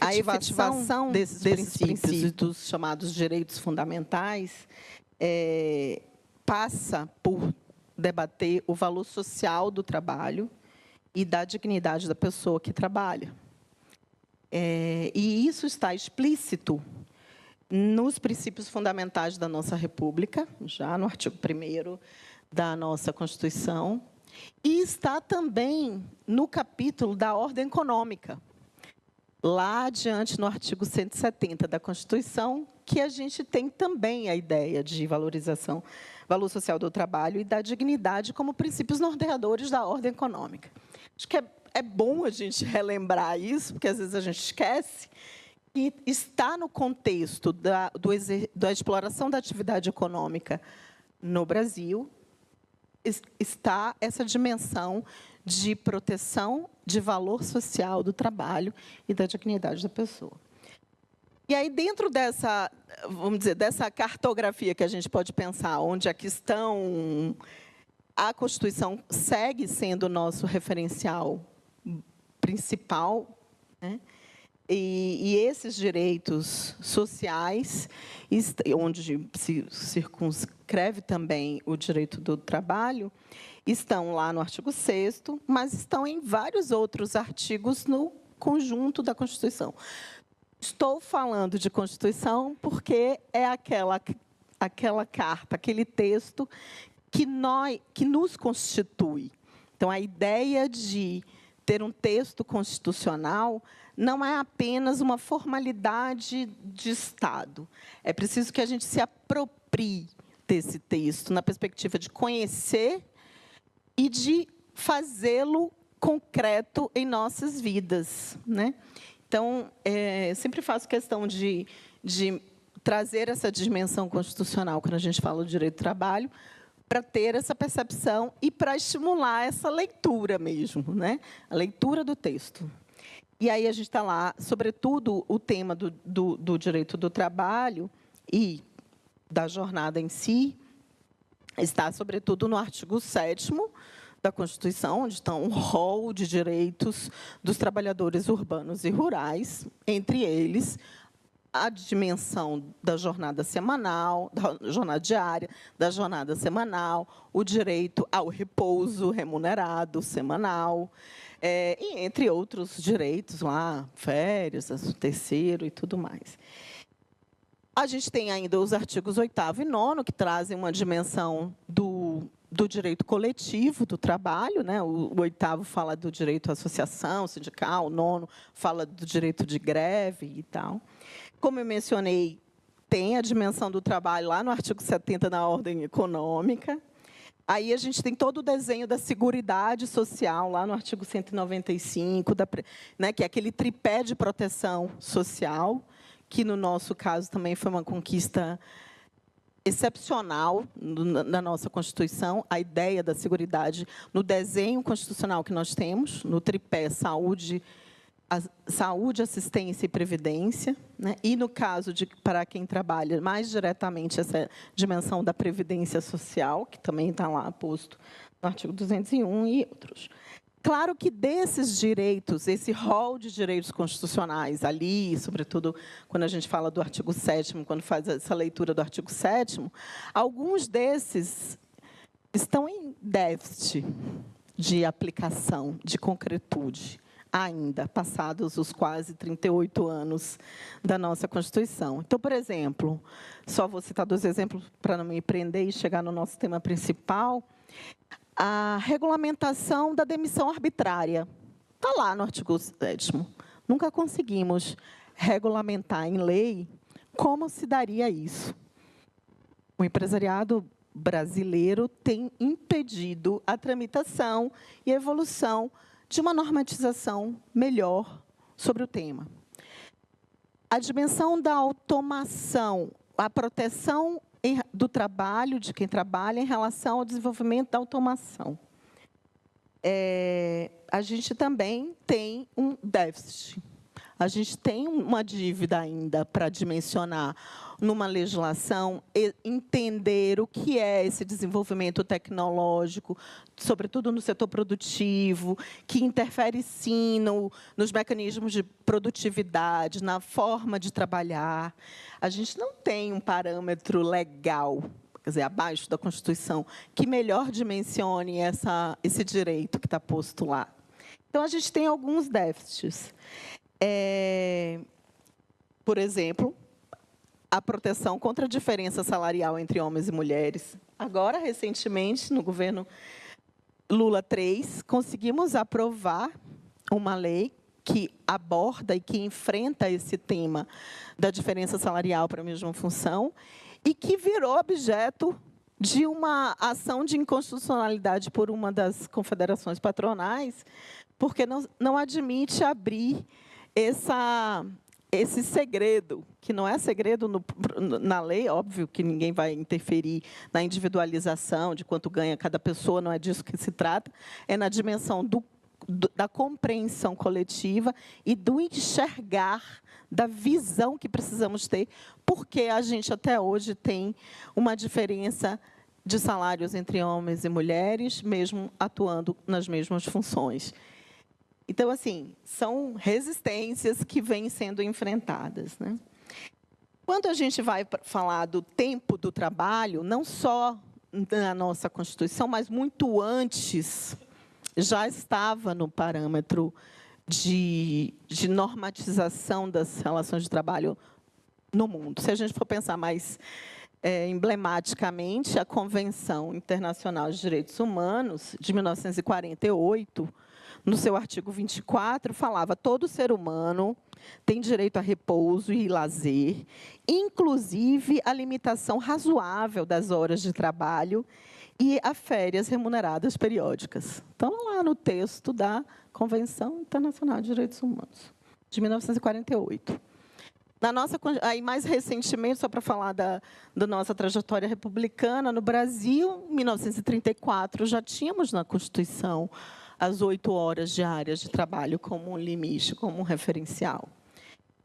a efetivação desses princípios e dos chamados direitos fundamentais passa por debater o valor social do trabalho e da dignidade da pessoa que trabalha. E isso está explícito nos princípios fundamentais da nossa República, já no artigo 1º da nossa Constituição, e está também no capítulo da ordem econômica, lá adiante no artigo 170 da Constituição, que a gente tem também a ideia de valorização, valor social do trabalho e da dignidade como princípios norteadores da ordem econômica. Acho que é bom a gente relembrar isso, porque às vezes a gente esquece, e está no contexto da exploração da atividade econômica no Brasil, está essa dimensão de proteção de valor social do trabalho e da dignidade da pessoa. E aí, dentro dessa, vamos dizer, dessa cartografia que a gente pode pensar, onde a questão, a Constituição segue sendo o nosso referencial principal, né? E esses direitos sociais, onde se circunscreve também o direito do trabalho, estão lá no artigo 6º, mas estão em vários outros artigos no conjunto da Constituição. Estou falando de Constituição porque é aquela carta, aquele texto que nos constitui. Então, a ideia de ter um texto constitucional não é apenas uma formalidade de Estado. É preciso que a gente se aproprie desse texto na perspectiva de conhecer e de fazê-lo concreto em nossas vidas, né? Então, sempre faço questão de trazer essa dimensão constitucional, quando a gente fala do direito do trabalho, para ter essa percepção e para estimular essa leitura mesmo, né? A leitura do texto. E aí a gente está lá, sobretudo, o tema do direito do trabalho e da jornada em si, está, sobretudo, no artigo 7º da Constituição, onde está um rol de direitos dos trabalhadores urbanos e rurais, entre eles a dimensão da jornada semanal, da jornada diária, da jornada semanal, o direito ao repouso remunerado semanal, e entre outros direitos lá, férias, 13º e tudo mais. A gente tem ainda os artigos 8º e 9º, que trazem uma dimensão do direito coletivo do trabalho, né? O 8º fala do direito à associação sindical, o 9º fala do direito de greve e tal. Como eu mencionei, tem a dimensão do trabalho lá no artigo 70 da ordem econômica. Aí a gente tem todo o desenho da seguridade social, lá no artigo 195, né, que é aquele tripé de proteção social, que, no nosso caso, também foi uma conquista excepcional na nossa Constituição, a ideia da seguridade no desenho constitucional que nós temos, no tripé saúde, assistência e previdência, né? E, no caso para quem trabalha mais diretamente essa dimensão da previdência social, que também está lá posto no artigo 201 e outros. Claro que desses direitos, esse rol de direitos constitucionais ali, sobretudo quando a gente fala do artigo 7º, quando faz essa leitura do artigo 7º, alguns desses estão em déficit de aplicação, de concretude, ainda, passados os quase 38 anos da nossa Constituição. Então, por exemplo, só vou citar 2 exemplos para não me prender e chegar no nosso tema principal. A regulamentação da demissão arbitrária está lá no artigo 7º. Nunca conseguimos regulamentar em lei como se daria isso. O empresariado brasileiro tem impedido a tramitação e a evolução de uma normatização melhor sobre o tema. A dimensão da automação, a proteção do trabalho, de quem trabalha, em relação ao desenvolvimento da automação. A gente também tem um déficit. A gente tem uma dívida ainda para dimensionar numa legislação, entender o que é esse desenvolvimento tecnológico, sobretudo no setor produtivo, que interfere, sim, nos mecanismos de produtividade, na forma de trabalhar. A gente não tem um parâmetro legal, quer dizer, abaixo da Constituição, que melhor dimensione esse direito que está posto lá. Então, a gente tem alguns déficits. Por exemplo, a proteção contra a diferença salarial entre homens e mulheres. Agora, recentemente, no governo Lula III, conseguimos aprovar uma lei que aborda e que enfrenta esse tema da diferença salarial para a mesma função e que virou objeto de uma ação de inconstitucionalidade por uma das confederações patronais, porque não admite abrir esse segredo, que não é segredo na lei, óbvio que ninguém vai interferir na individualização de quanto ganha cada pessoa, não é disso que se trata, é na dimensão da compreensão coletiva e do enxergar, da visão que precisamos ter, porque a gente até hoje tem uma diferença de salários entre homens e mulheres, mesmo atuando nas mesmas funções. Então, assim, são resistências que vêm sendo enfrentadas, né? Quando a gente vai falar do tempo do trabalho, não só na nossa Constituição, mas muito antes, já estava no parâmetro de normatização das relações de trabalho no mundo. Se a gente for pensar mais emblematicamente, a Convenção Internacional de Direitos Humanos, de 1948, no seu artigo 24, falava: todo ser humano tem direito a repouso e lazer, inclusive a limitação razoável das horas de trabalho e a férias remuneradas periódicas. Então, lá no texto da Convenção Internacional de Direitos Humanos, de 1948. Aí, mais recentemente, só para falar da nossa trajetória republicana, no Brasil, em 1934, já tínhamos na Constituição as 8 horas diárias de trabalho como um limite, como um referencial.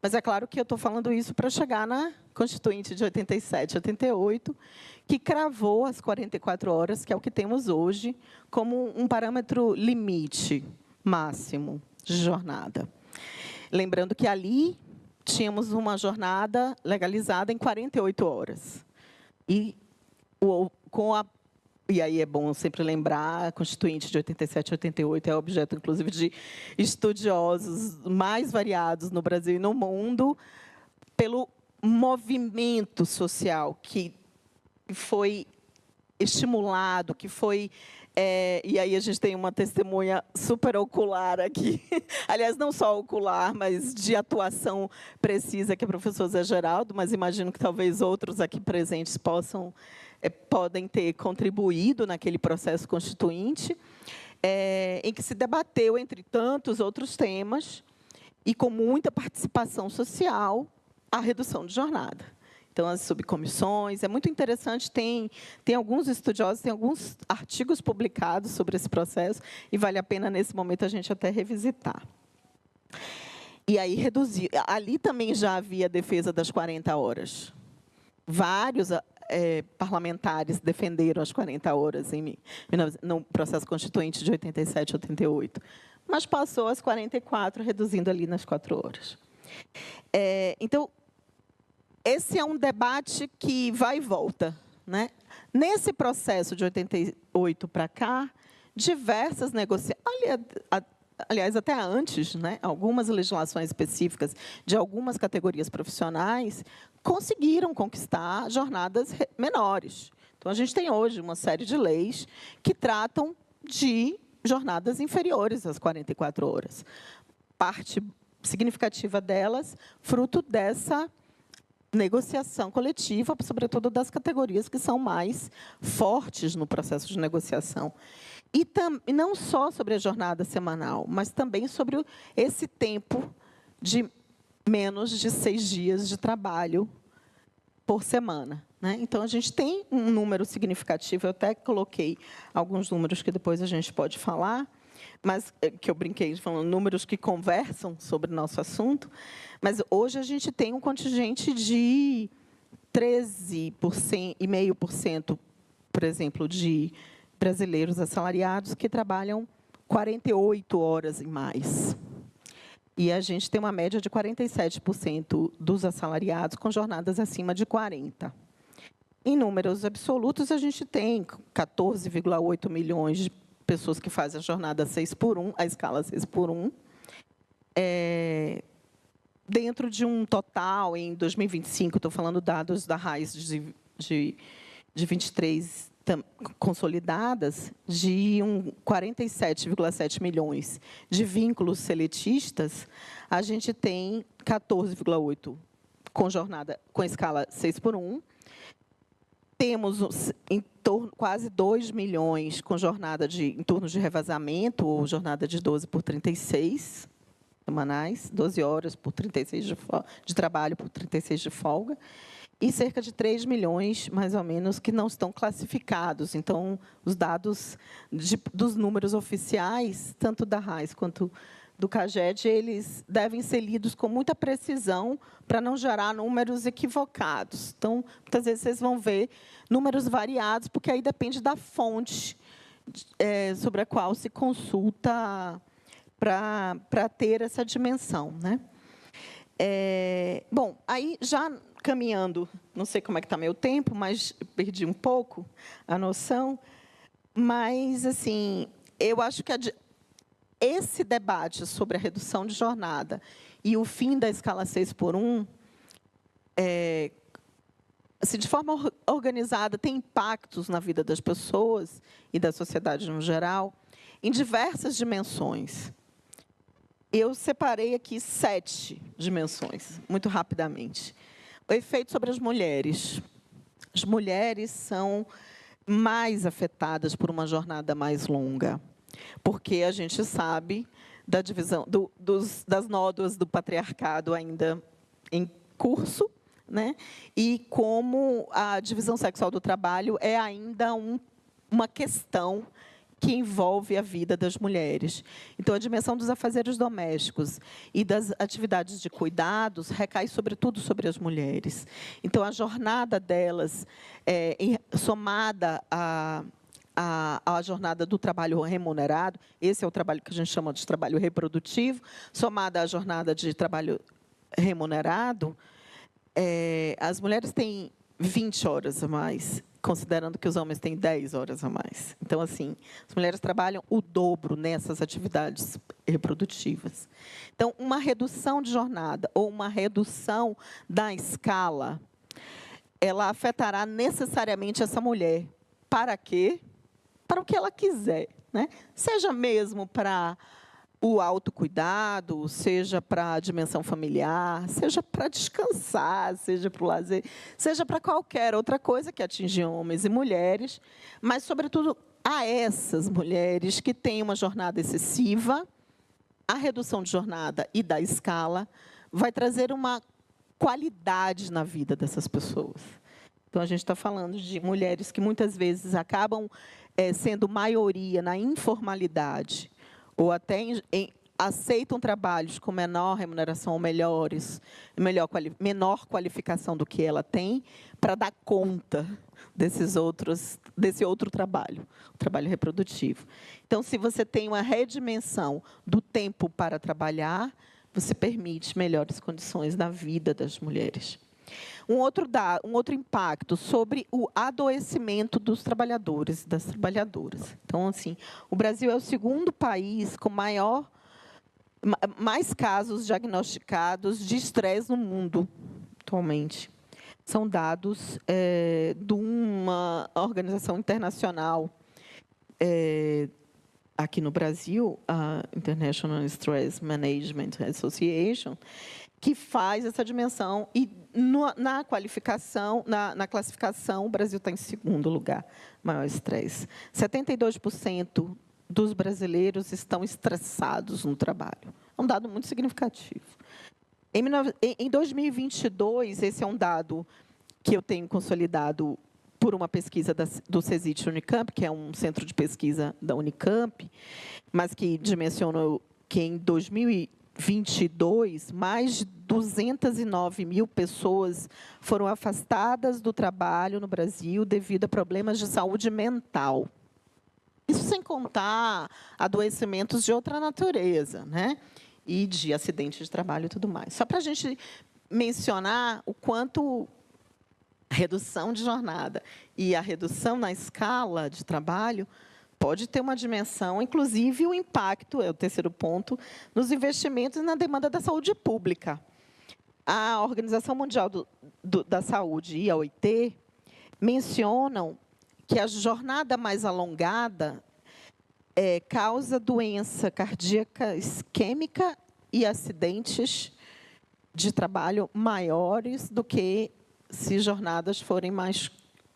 Mas é claro que eu estou falando isso para chegar na Constituinte de 87, 88, que cravou as 44 horas, que é o que temos hoje, como um parâmetro limite máximo de jornada. Lembrando que ali tínhamos uma jornada legalizada em 48 horas. E aí é bom sempre lembrar, a Constituinte de 87 e 88 é objeto, inclusive, de estudiosos mais variados no Brasil e no mundo, pelo movimento social que foi estimulado, que foi... e aí a gente tem uma testemunha super ocular aqui, aliás, não só ocular, mas de atuação precisa, que é o professor Zé Geraldo, mas imagino que talvez outros aqui presentes podem ter contribuído naquele processo constituinte, em que se debateu, entre tantos outros temas, e com muita participação social, a redução de jornada. Então, as subcomissões, é muito interessante, tem alguns estudiosos, tem alguns artigos publicados sobre esse processo, e vale a pena, nesse momento, a gente até revisitar. E aí, reduzir. Ali também já havia a defesa das 40 horas. Vários parlamentares defenderam as 40 horas no processo constituinte de 87 e 88, mas passou às 44, reduzindo ali nas 4 horas. Então, esse é um debate que vai e volta, né? Nesse processo de 88 para cá, diversas negociações, aliás, até antes, né, algumas legislações específicas de algumas categorias profissionais conseguiram conquistar jornadas menores. Então, a gente tem hoje uma série de leis que tratam de jornadas inferiores às 44 horas. Parte significativa delas, fruto dessa negociação coletiva, sobretudo das categorias que são mais fortes no processo de negociação. E não só sobre a jornada semanal, mas também sobre esse tempo de menos de 6 dias de trabalho por semana, né? Então, a gente tem um número significativo, eu até coloquei alguns números que depois a gente pode falar, mas que eu brinquei falando números que conversam sobre o nosso assunto, mas hoje a gente tem um contingente de 13,5%, por exemplo, de brasileiros assalariados que trabalham 48 horas e mais. E a gente tem uma média de 47% dos assalariados com jornadas acima de 40. Em números absolutos, a gente tem 14,8 milhões de pessoas que fazem a jornada 6x1, a escala 6x1, dentro de um total, em 2025, estou falando dados da RAIS de 23 consolidadas, de 47,7 milhões de vínculos seletistas, a gente tem 14,8 com jornada com escala 6x1. Temos em torno quase 2 milhões com jornada em turnos de revezamento, ou jornada de 12 por 36 semanais, 12 horas por 36 de trabalho por 36 de folga, e cerca de 3 milhões, mais ou menos, que não estão classificados. Então, os dados dos números oficiais, tanto da RAIS quanto do CAGED, eles devem ser lidos com muita precisão para não gerar números equivocados. Então, muitas vezes vocês vão ver números variados, porque aí depende da fonte sobre a qual se consulta para ter essa dimensão, né? Bom, aí já caminhando, não sei como é que está meu tempo, mas perdi um pouco a noção, mas assim, eu acho que esse debate sobre a redução de jornada e o fim da escala 6x1, assim, de forma organizada, tem impactos na vida das pessoas e da sociedade no geral, em diversas dimensões. Eu separei aqui 7 dimensões, muito rapidamente. O efeito sobre as mulheres. As mulheres são mais afetadas por uma jornada mais longa, porque a gente sabe da divisão das nódoas do patriarcado ainda em curso, né? E como a divisão sexual do trabalho é ainda uma questão que envolve a vida das mulheres. Então, a dimensão dos afazeres domésticos e das atividades de cuidados recai, sobretudo, sobre as mulheres. Então, a jornada delas, somada à jornada do trabalho remunerado, esse é o trabalho que a gente chama de trabalho reprodutivo, somada à jornada de trabalho remunerado, as mulheres têm 20 horas a mais, considerando que os homens têm 10 horas a mais. Então, assim, as mulheres trabalham o dobro nessas atividades reprodutivas. Então, uma redução de jornada ou uma redução da escala, ela afetará necessariamente essa mulher. Para quê? Para o que ela quiser, né? Seja mesmo para o autocuidado, seja para a dimensão familiar, seja para descansar, seja para o lazer, seja para qualquer outra coisa que atinge homens e mulheres, mas, sobretudo, a essas mulheres que têm uma jornada excessiva, a redução de jornada e da escala vai trazer uma qualidade na vida dessas pessoas. Então, a gente está falando de mulheres que, muitas vezes, acabam sendo maioria na informalidade, ou até aceitam trabalhos com menor remuneração ou menor qualificação do que ela tem, para dar conta desse outro trabalho, o trabalho reprodutivo. Então, se você tem uma redimensão do tempo para trabalhar, você permite melhores condições na vida das mulheres. Um outro impacto sobre o adoecimento dos trabalhadores e das trabalhadoras. Então, assim, o Brasil é o segundo país com mais casos diagnosticados de estresse no mundo, atualmente. São dados de uma organização internacional aqui no Brasil, a International Stress Management Association, que faz essa dimensão. E na qualificação, na classificação, o Brasil está em segundo lugar, maior estresse. 72% dos brasileiros estão estressados no trabalho. É um dado muito significativo. Em 2022, esse é um dado que eu tenho consolidado por uma pesquisa do CESIT Unicamp, que é um centro de pesquisa da Unicamp, mas que dimensionou que em 2022, mais de 209 mil pessoas foram afastadas do trabalho no Brasil devido a problemas de saúde mental. Isso sem contar adoecimentos de outra natureza, né? E de acidentes de trabalho e tudo mais. Só para a gente mencionar o quanto a redução de jornada e a redução na escala de trabalho pode ter uma dimensão, inclusive o impacto, é o terceiro ponto, nos investimentos e na demanda da saúde pública. A Organização Mundial da Saúde e a OIT mencionam que a jornada mais alongada causa doença cardíaca isquêmica e acidentes de trabalho maiores do que se jornadas forem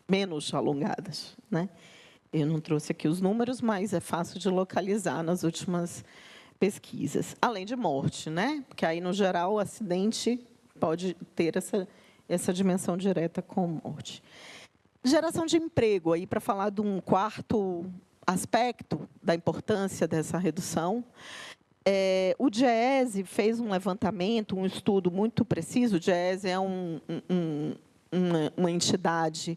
menos alongadas, né? Eu não trouxe aqui os números, mas é fácil de localizar nas últimas pesquisas. Além de morte, né? Porque aí, no geral, o acidente pode ter essa dimensão direta com morte. Geração de emprego, aí para falar de um quarto aspecto da importância dessa redução. O DIEESE fez um levantamento, um estudo muito preciso. O DIEESE é uma entidade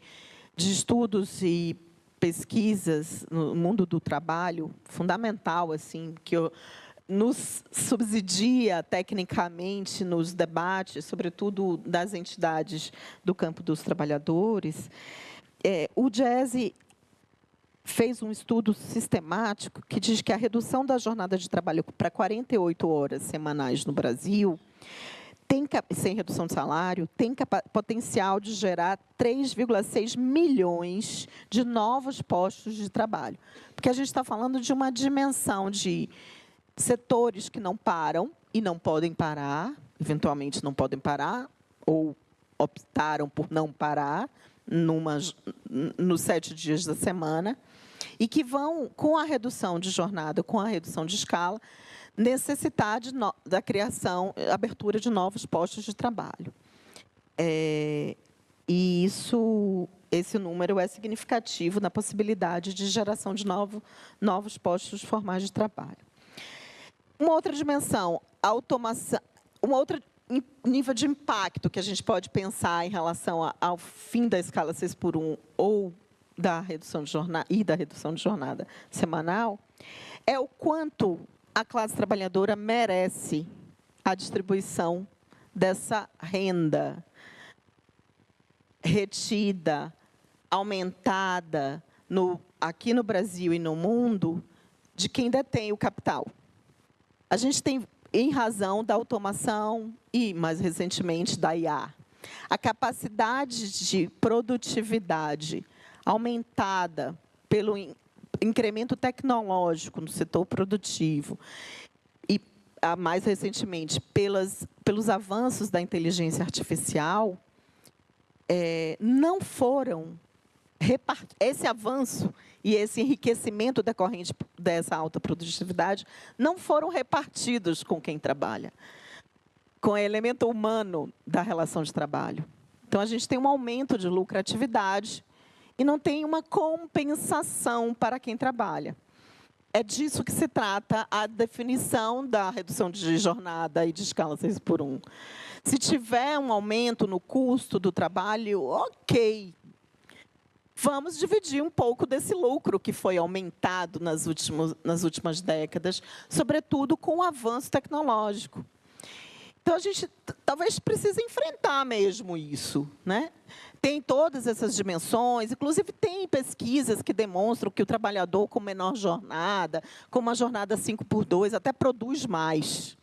de estudos e pesquisas no mundo do trabalho, fundamental, assim, que nos subsidia tecnicamente nos debates, sobretudo das entidades do campo dos trabalhadores. O DIEESE fez um estudo sistemático que diz que a redução da jornada de trabalho para 48 horas semanais no Brasil, sem redução de salário, tem potencial de gerar 3,6 milhões de novos postos de trabalho. Porque a gente está falando de uma dimensão de setores que não param e não podem parar, eventualmente não podem parar, ou optaram por não parar nos 7 dias da semana, e que vão, com a redução de jornada, com a redução de escala, necessitar da criação, abertura de novos postos de trabalho. E esse número é significativo na possibilidade de geração de novos postos formais de trabalho. Uma outra dimensão, automação, outro nível de impacto que a gente pode pensar em relação ao fim da escala 6x1 ou da redução de jornada semanal, é o quanto a classe trabalhadora merece a distribuição dessa renda retida, aumentada aqui no Brasil e no mundo, de quem detém o capital. A gente tem, em razão da automação e, mais recentemente, da IA, a capacidade de produtividade aumentada pelo incremento tecnológico no setor produtivo e, mais recentemente, pelos avanços da inteligência artificial, não foram esse avanço e esse enriquecimento decorrente dessa alta produtividade não foram repartidos com quem trabalha, com o elemento humano da relação de trabalho. Então, a gente tem um aumento de lucratividade e não tem uma compensação para quem trabalha. É disso que se trata a definição da redução de jornada e de escala 6x1. Se tiver um aumento no custo do trabalho, ok. Vamos dividir um pouco desse lucro que foi aumentado nas últimas décadas, sobretudo com o avanço tecnológico. Então, a gente talvez precise enfrentar mesmo isso, né? Tem todas essas dimensões, inclusive tem pesquisas que demonstram que o trabalhador com menor jornada, com uma jornada 5x2, até produz mais.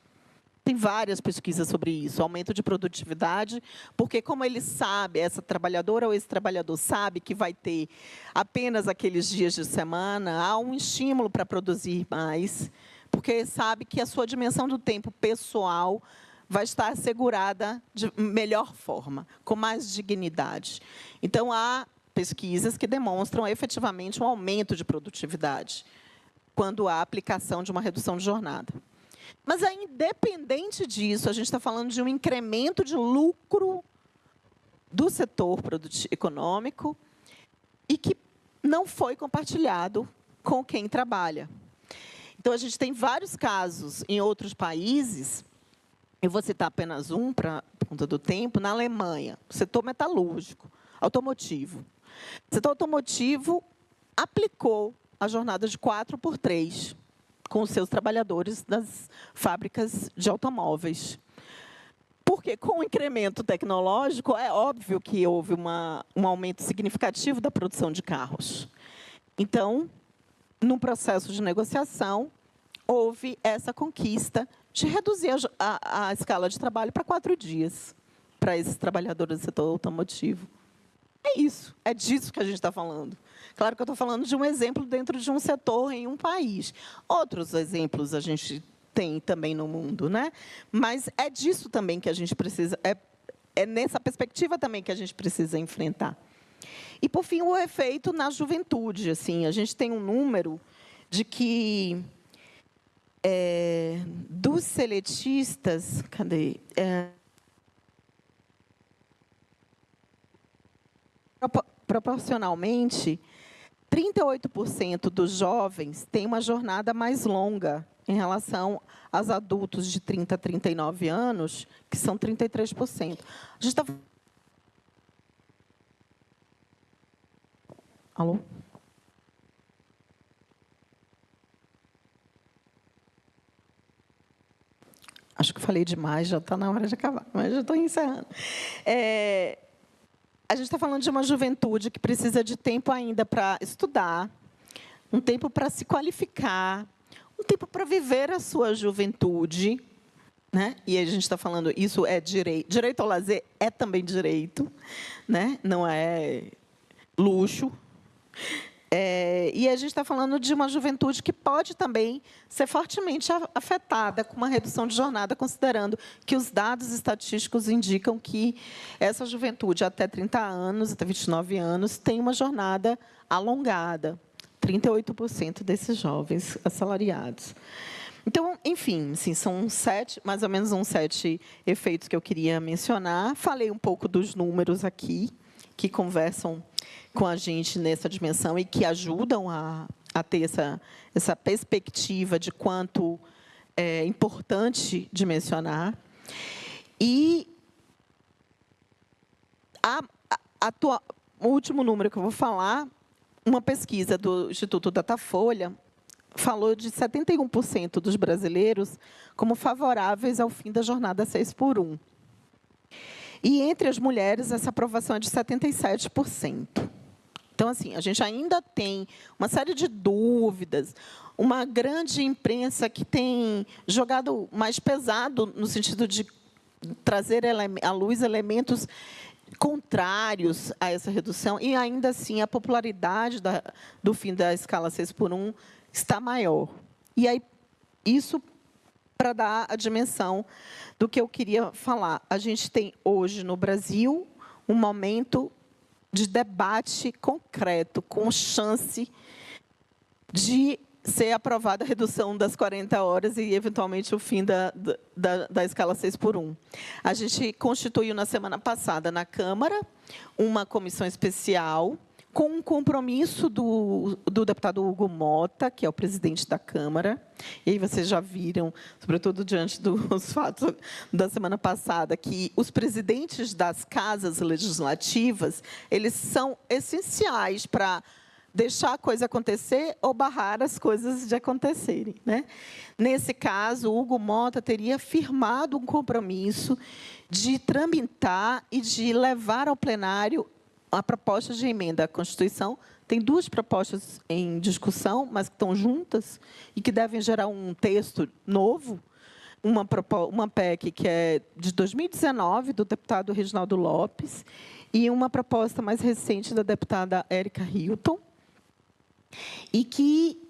Tem várias pesquisas sobre isso, aumento de produtividade, porque como ele sabe, essa trabalhadora ou esse trabalhador sabe que vai ter apenas aqueles dias de semana, há um estímulo para produzir mais, porque sabe que a sua dimensão do tempo pessoal vai estar assegurada de melhor forma, com mais dignidade. Então, há pesquisas que demonstram efetivamente um aumento de produtividade quando há aplicação de uma redução de jornada. Mas, independente disso, a gente está falando de um incremento de lucro do setor econômico não foi compartilhado com quem trabalha. Então, a gente tem vários casos em outros países, eu vou citar apenas um, por conta do tempo, na Alemanha, setor metalúrgico, automotivo. O setor automotivo aplicou a jornada de 4x3 com os seus trabalhadores das fábricas de automóveis. Porque, com o incremento tecnológico, é óbvio que houve um aumento significativo da produção de carros. Então, num processo de negociação, houve essa conquista de reduzir a escala de trabalho para 4 dias para esses trabalhadores do setor automotivo. É isso, é disso que a gente está falando. Claro que eu estou falando de um exemplo dentro de um setor em um país. Outros exemplos a gente tem também no mundo, né? Mas é disso também que a gente precisa, é nessa perspectiva também que a gente precisa enfrentar. E, por fim, o efeito na juventude. Assim, a gente tem um número de que, dos seletistas, cadê? Proporcionalmente, 38% dos jovens têm uma jornada mais longa em relação aos adultos de 30 a 39 anos, que são 33%. A gente está... Alô? Acho que falei demais, já está na hora de acabar, mas já estou encerrando. A gente está falando de uma juventude que precisa de tempo ainda para estudar, um tempo para se qualificar, um tempo para viver a sua juventude, né? E a gente está falando, isso é direito. Direito ao lazer é também direito, né? Não é luxo. E a gente está falando de uma juventude que pode também ser fortemente afetada com uma redução de jornada, considerando que os dados estatísticos indicam que essa juventude até 30 anos, até 29 anos, tem uma jornada alongada, 38% desses jovens assalariados. Então, enfim, assim, são mais ou menos uns 7 efeitos que eu queria mencionar. Falei um pouco dos números aqui, que conversam com a gente nessa dimensão e que ajudam a ter essa perspectiva de quanto é importante de mencionar. E o último número que eu vou falar, uma pesquisa do Instituto Datafolha falou de 71% dos brasileiros como favoráveis ao fim da jornada 6x1. E, entre as mulheres, essa aprovação é de 77%. Então, assim, a gente ainda tem uma série de dúvidas, uma grande imprensa que tem jogado mais pesado no sentido de trazer à luz elementos contrários a essa redução, e, ainda assim, a popularidade do fim da escala 6x1 está maior. E aí, isso para dar a dimensão do que eu queria falar. A gente tem, hoje, no Brasil, um momento de debate concreto, com chance de ser aprovada a redução das 40 horas e, eventualmente, o fim da escala 6x1. A gente constituiu, na semana passada, na Câmara, uma comissão especial com um compromisso do deputado Hugo Mota, que é o presidente da Câmara. E aí vocês já viram, sobretudo diante dos fatos da semana passada, que os presidentes das casas legislativas, eles são essenciais para deixar a coisa acontecer ou barrar as coisas de acontecerem, né? Nesse caso, o Hugo Mota teria firmado um compromisso de tramitar e de levar ao plenário a proposta de emenda à Constituição. Tem 2 propostas em discussão, mas que estão juntas e que devem gerar um texto novo. Uma PEC que é de 2019, do deputado Reginaldo Lopes, e uma proposta mais recente da deputada Érica Hilton, e que,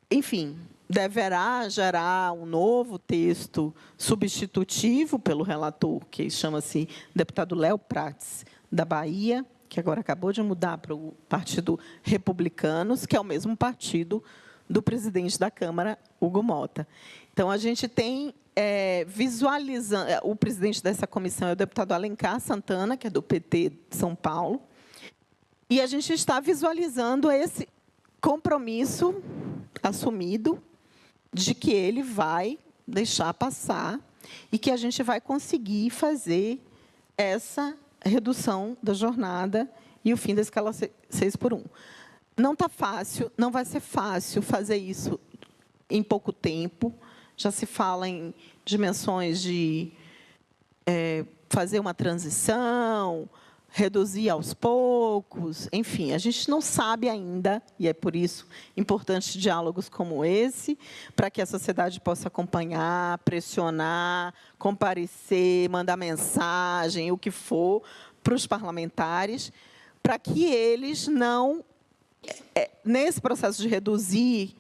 enfim, deverá gerar um novo texto substitutivo pelo relator, que chama-se deputado Léo Prates, da Bahia, que agora acabou de mudar para o Partido Republicanos, que é o mesmo partido do presidente da Câmara, Hugo Mota. Então, a gente tem, visualizando... O presidente dessa comissão é o deputado Alencar Santana, que é do PT de São Paulo. E a gente está visualizando esse compromisso assumido de que ele vai deixar passar e que a gente vai conseguir fazer essa redução da jornada e o fim da escala 6x1. Não está fácil, não vai ser fácil fazer isso em pouco tempo. Já se fala em dimensões de fazer uma transição, reduzir aos poucos, enfim, a gente não sabe ainda, e é por isso importante diálogos como esse, para que a sociedade possa acompanhar, pressionar, comparecer, mandar mensagem, o que for, para os parlamentares, para que eles não, nesse processo de reduzir,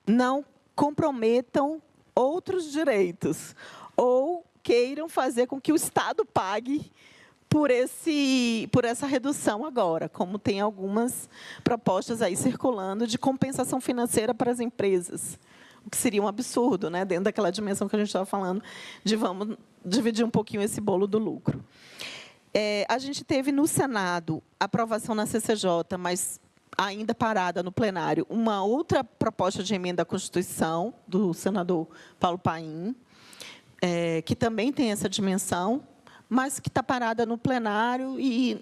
não comprometam outros direitos, ou queiram fazer com que o Estado pague por essa redução agora, como tem algumas propostas aí circulando de compensação financeira para as empresas, o que seria um absurdo, né, dentro daquela dimensão que a gente estava falando, de vamos dividir um pouquinho esse bolo do lucro. A gente teve no Senado aprovação na CCJ, mas ainda parada no plenário, uma outra proposta de emenda à Constituição, do senador Paulo Paim, que também tem essa dimensão, mas que está parada no plenário e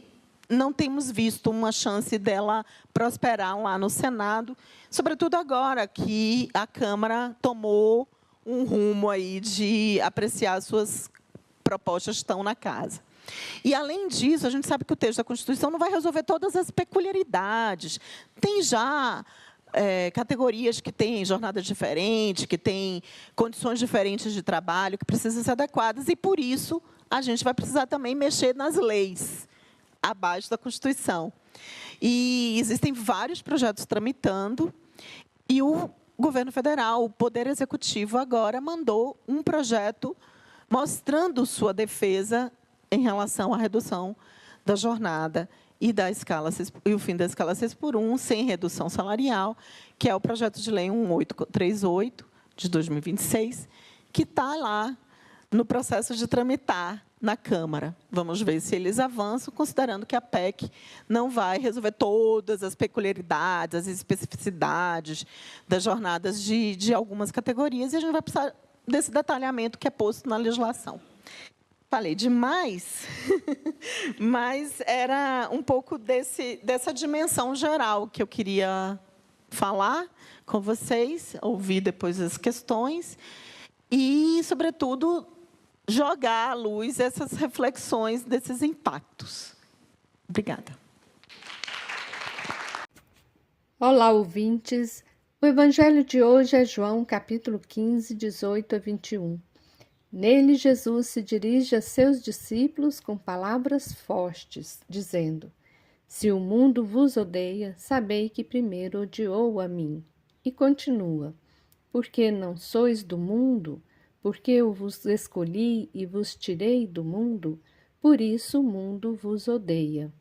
não temos visto uma chance dela prosperar lá no Senado, sobretudo agora que a Câmara tomou um rumo aí de apreciar as suas propostas que estão na casa. E, além disso, a gente sabe que o texto da Constituição não vai resolver todas as peculiaridades. Tem já categorias que têm jornadas diferentes, que têm condições diferentes de trabalho, que precisam ser adequadas, e, por isso, a gente vai precisar também mexer nas leis abaixo da Constituição. E existem vários projetos tramitando, e o governo federal, o Poder Executivo, agora mandou um projeto mostrando sua defesa em relação à redução da jornada e o fim da escala 6x1, sem redução salarial, que é o projeto de lei 1838, de 2026, que está lá no processo de tramitar na Câmara. Vamos ver se eles avançam, considerando que a PEC não vai resolver todas as peculiaridades, as especificidades das jornadas de algumas categorias, e a gente vai precisar desse detalhamento que é posto na legislação. Falei demais, mas era um pouco dessa dimensão geral que eu queria falar com vocês, ouvir depois as questões e, sobretudo, jogar à luz essas reflexões desses impactos. Obrigada. Olá, ouvintes. O evangelho de hoje é João, capítulo 15, 18 a 21. Nele, Jesus se dirige a seus discípulos com palavras fortes, dizendo: Se o mundo vos odeia, sabei que primeiro odiou a mim. E continua: Porque não sois do mundo, porque eu vos escolhi e vos tirei do mundo, por isso o mundo vos odeia.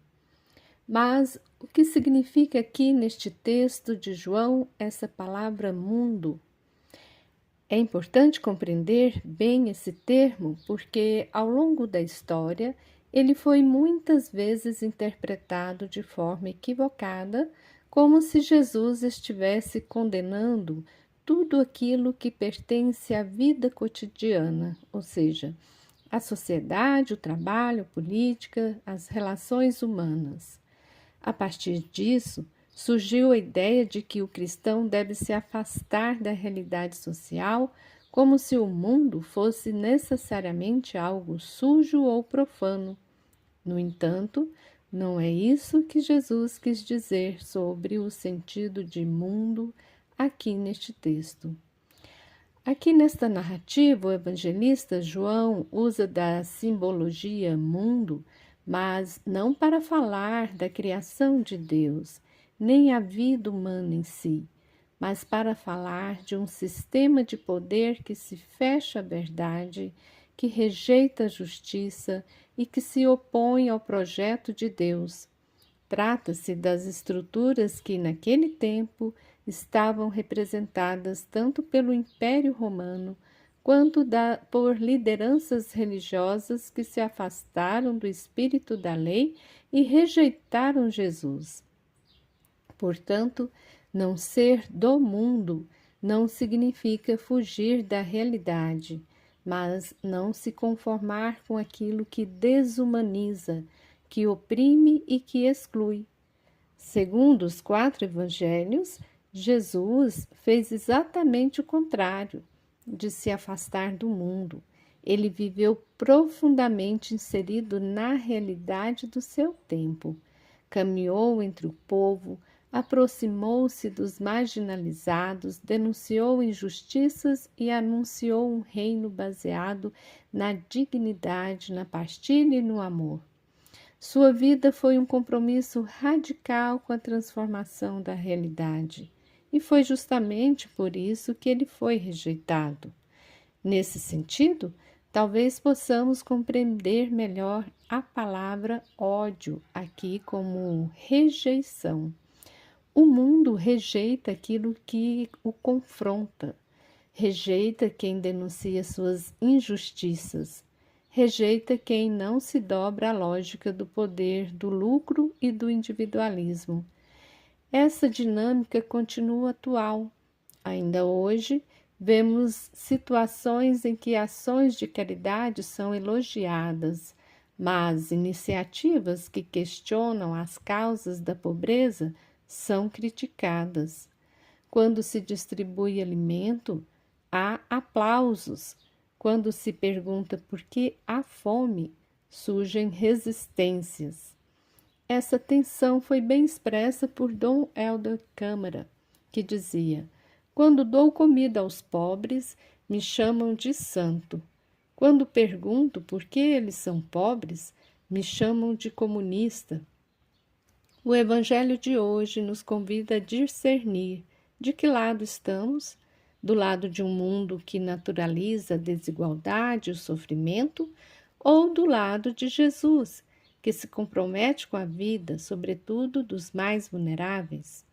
Mas o que significa aqui neste texto de João essa palavra mundo? É importante compreender bem esse termo porque, ao longo da história, ele foi muitas vezes interpretado de forma equivocada, como se Jesus estivesse condenando tudo aquilo que pertence à vida cotidiana, ou seja, a sociedade, o trabalho, a política, as relações humanas. A partir disso, surgiu a ideia de que o cristão deve se afastar da realidade social, como se o mundo fosse necessariamente algo sujo ou profano. No entanto, não é isso que Jesus quis dizer sobre o sentido de mundo aqui neste texto. Aqui nesta narrativa, o evangelista João usa da simbologia mundo, mas não para falar da criação de Deus, nem a vida humana em si, mas para falar de um sistema de poder que se fecha à verdade, que rejeita a justiça e que se opõe ao projeto de Deus. Trata-se das estruturas que, naquele tempo, estavam representadas tanto pelo Império Romano quanto por lideranças religiosas que se afastaram do espírito da lei e rejeitaram Jesus. Portanto, não ser do mundo não significa fugir da realidade, mas não se conformar com aquilo que desumaniza, que oprime e que exclui. Segundo os 4 evangelhos, Jesus fez exatamente o contrário de se afastar do mundo. Ele viveu profundamente inserido na realidade do seu tempo. Caminhou entre o povo, aproximou-se dos marginalizados, denunciou injustiças e anunciou um reino baseado na dignidade, na partilha e no amor. Sua vida foi um compromisso radical com a transformação da realidade, e foi justamente por isso que ele foi rejeitado. Nesse sentido, talvez possamos compreender melhor a palavra ódio aqui como rejeição. O mundo rejeita aquilo que o confronta, rejeita quem denuncia suas injustiças, rejeita quem não se dobra à lógica do poder, do lucro e do individualismo. Essa dinâmica continua atual. Ainda hoje, vemos situações em que ações de caridade são elogiadas, mas iniciativas que questionam as causas da pobreza são criticadas. Quando se distribui alimento, há aplausos. Quando se pergunta por que há fome, surgem resistências. Essa tensão foi bem expressa por Dom Helder Câmara, que dizia: quando dou comida aos pobres, me chamam de santo. Quando pergunto por que eles são pobres, me chamam de comunista. O Evangelho de hoje nos convida a discernir de que lado estamos, do lado de um mundo que naturaliza a desigualdade e o sofrimento, ou do lado de Jesus, que se compromete com a vida, sobretudo dos mais vulneráveis.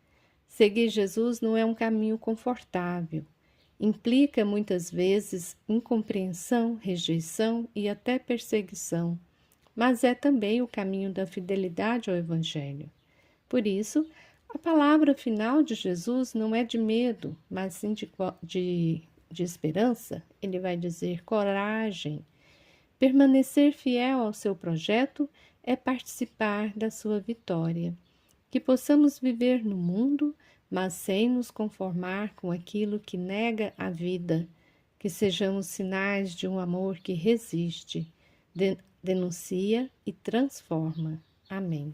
Seguir Jesus não é um caminho confortável. Implica muitas vezes incompreensão, rejeição e até perseguição, mas é também o caminho da fidelidade ao Evangelho. Por isso, a palavra final de Jesus não é de medo, mas sim de esperança. Ele vai dizer coragem. Permanecer fiel ao seu projeto é participar da sua vitória. Que possamos viver no mundo, mas sem nos conformar com aquilo que nega a vida. Que sejamos sinais de um amor que resiste, denuncia e transforma. Amém.